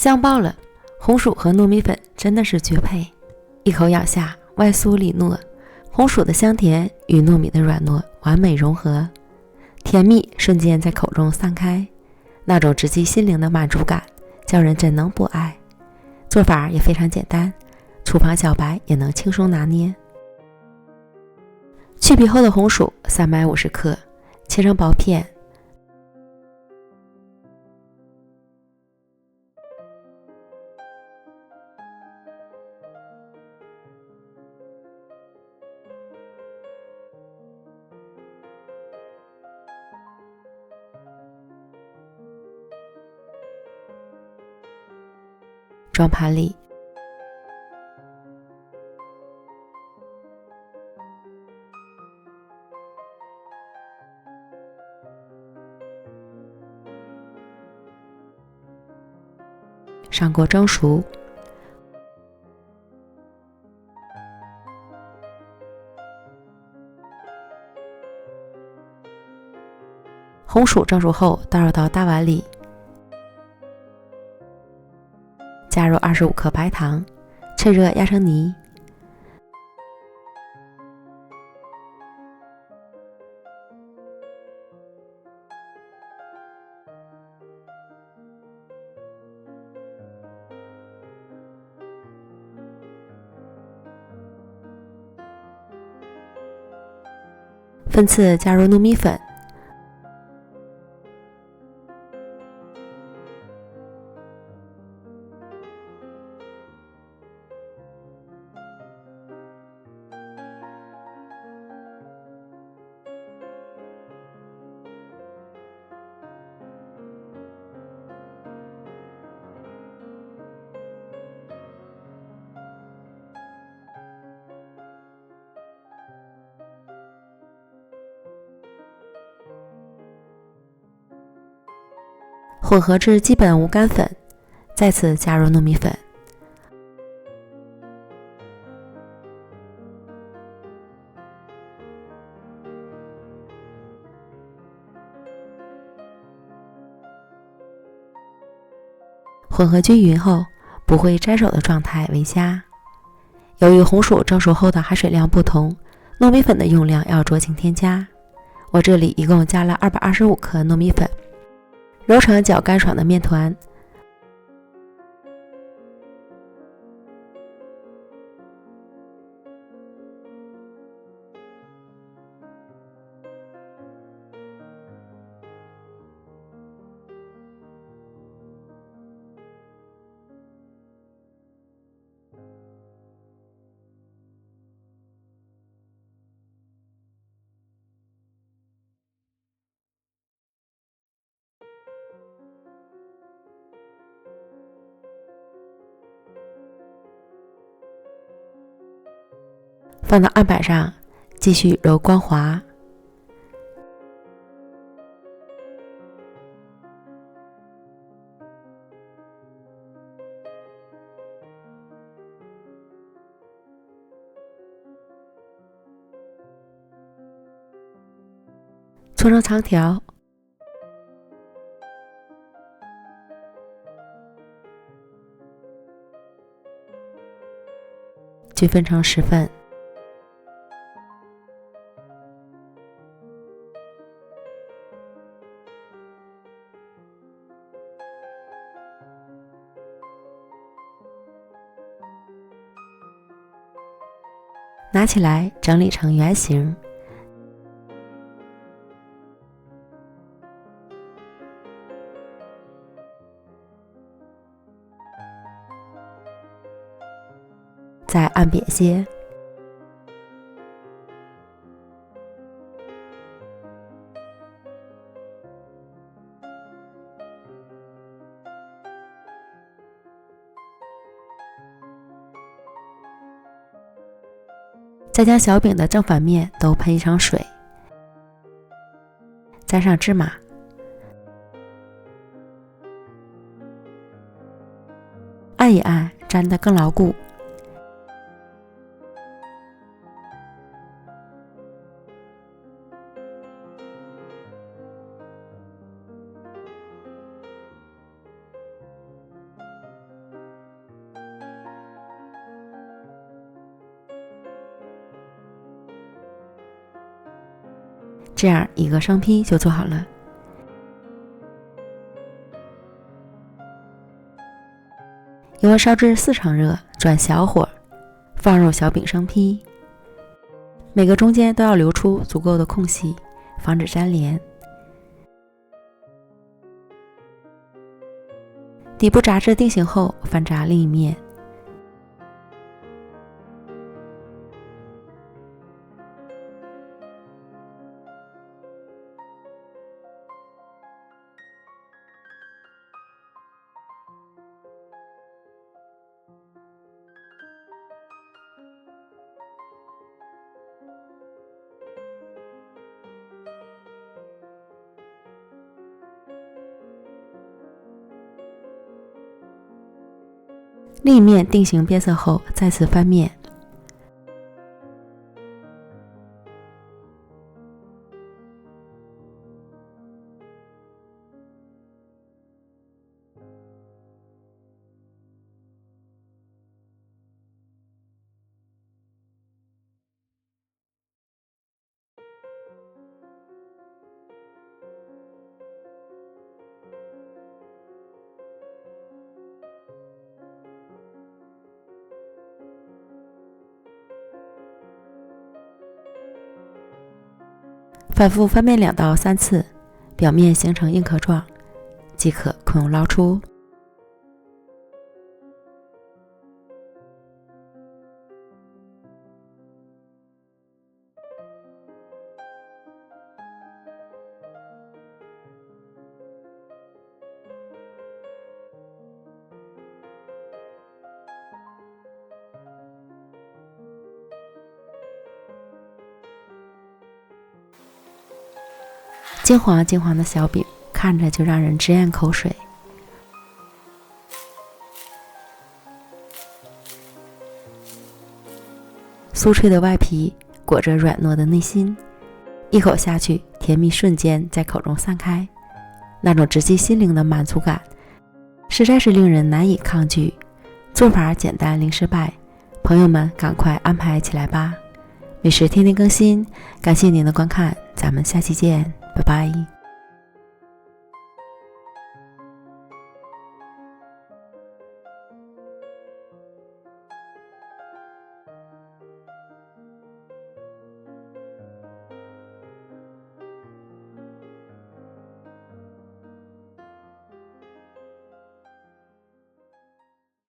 香爆了！红薯和糯米粉真的是绝配，一口咬下，外酥里糯，红薯的香甜与糯米的软糯完美融合，甜蜜瞬间在口中散开，那种直击心灵的满足感，叫人怎能不爱？做法也非常简单，厨房小白也能轻松拿捏。去皮后的红薯350克，切成薄片，装盘里。上锅蒸熟，红薯蒸熟后倒入到大碗里，加入25克白糖，趁热压成泥。分次加入糯米粉，混合至基本无干粉，再次加入糯米粉。混合均匀后，不会粘手的状态为佳。由于红薯蒸熟后的含水量不同，糯米粉的用量要酌情添加。我这里一共加了225克糯米粉，揉成较干爽的面团。放到案板上，继续揉光滑。搓成长条，均分成10份。拿起来整理成圆形，再按扁些，再将小饼的正反面都喷一层水，沾上芝麻，按一按，粘得更牢固。这样一个生坯就做好了。油温烧至4成热，转小火，放入小饼生坯，每个中间都要留出足够的空隙，防止粘连。底部炸至定型后，翻炸另一面。另一面定型变色后，再次翻面。反复翻面2到3次，表面形成硬壳状，即可控油捞出。金黄金黄的小饼，看着就让人直咽口水。酥脆的外皮裹着软糯的内心，一口下去，甜蜜瞬间在口中散开，那种直击心灵的满足感，实在是令人难以抗拒。做法简单零失败，朋友们赶快安排起来吧！美食天天更新，感谢您的观看，咱们下期见，拜拜。